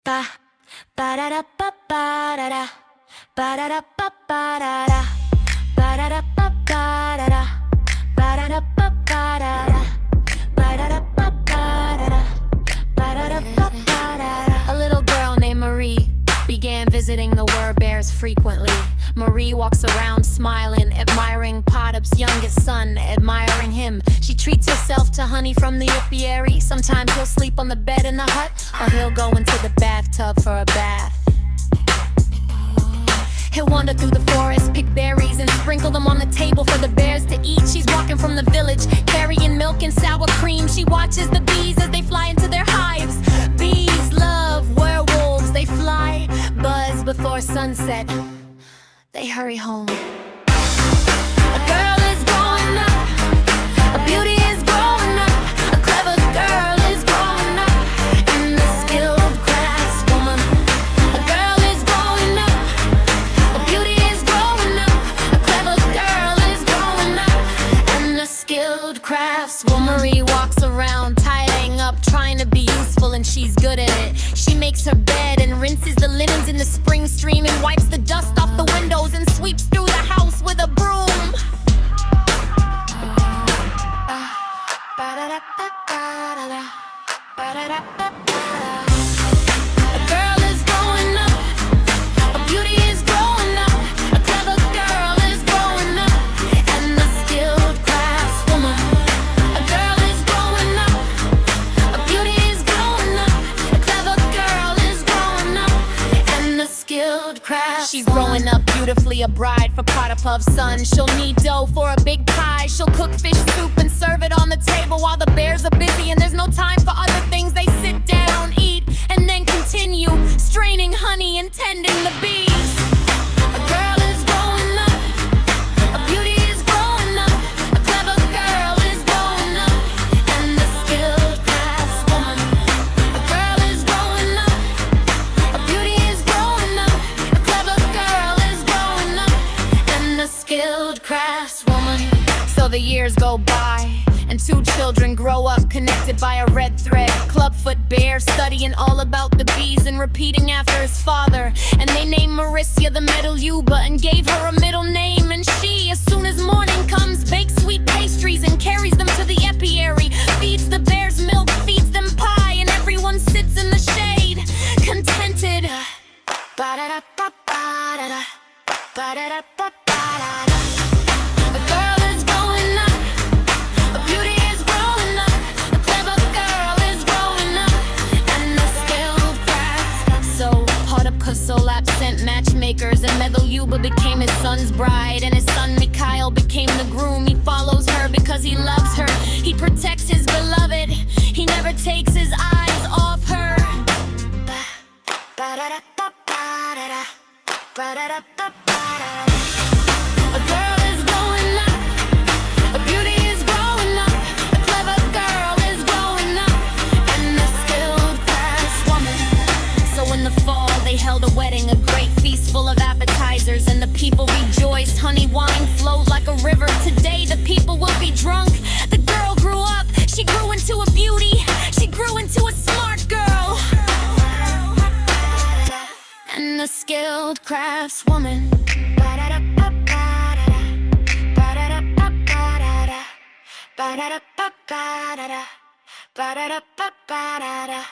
Ba ba da da ba ba da da ba da da ba ba da da ba da da ba ba da da ba da da ba ba da da ba da da ba ba da da ba da da ba ba da da. A little girl named Marie began visiting the Bears frequently. Marie walks around smiling, admiring Potup's youngest son, admiring him. She treats herself to honey from the apiary. Sometimes he'll sleep on the bed in the hut, or he'll go into the bathtub for a bath. He'll wander through the forest, pick berries, and sprinkle them on the table for the bears to eat. She's walking from the village, carrying milk and sour cream. She watches the bees as they fly into their hives. Bees love werewolves, they fly, buzz before sunset. They hurry home. A girl is growing up, a beauty is growing up, a clever girl is growing up, and a skilled craftswoman. A girl is growing up, a beauty is growing up, a clever girl is growing up, and a skilled craftswoman. Marie walks around tidying up, trying to be useful, and she's good at it. She makes her bed and rinses the linens in the spring stream and wipes the dust off the windows and sweeps through the house with a broom. A girl is growing up, a beauty is growing up, a clever girl is growing up, and a skilled craftswoman. A girl is growing up, a beauty is growing up, a clever girl is growing up, and a skilled craftswoman. She's growing up beautifully, a bride for Potup's son. She'll knead dough for a big pie. She'll cook fish soup and serve it on the table while the bears are busy and there's no time for other things. They sit down, eat, and then continue straining honey and tending the bees. A girl is growing up, a beauty is growing up, a clever girl is growing up, and a skilled craftswoman. A girl is growing up, a beauty is growing up, a clever girl is growing up, and a skilled craftswoman. So the years go by, and two children grow up connected by a red thread. Clubfoot bear studying all about the bees and repeating after his father. And they named Marissa the Medaluba and gave her a middle name. And she, as soon as morning comes, bakes sweet pastries and carries them to the apiary. Feeds the bears milk, feeds them pie, and everyone sits in the shade, contented. Ba-da-da-ba-ba-da-da, ba-da-da-ba-ba-da-da. A girl is growing up, a beauty is growing up, a clever girl is growing up, and a skilled craft. So Potup Kosolap sent matchmakers, and Medaluba became his son's bride, and his son Mikhail became the groom. He follows her because he loves her. He protects his beloved. He never takes his eyes off her. Ba-da-da-ba-ba-da-da, ba-da-da-ba-ba-da-da. A girl is growing up, a beauty is growing up, a clever girl is growing up, and a skilled craftswoman. So in the fall they held a wedding, a great feast full of appetizers, and the people rejoiced. Honey wine flowed like a river. Today the people will be drunk. The girl grew up, she grew into a beauty, she grew into a smart girl, and a skilled craftswoman. Ba-da-da-ba-ba-da-da, ba-da-da-ba-ba-da-da, ba-da-da-ba-ba-da-da, ba-da-da-ba-ba-da-da.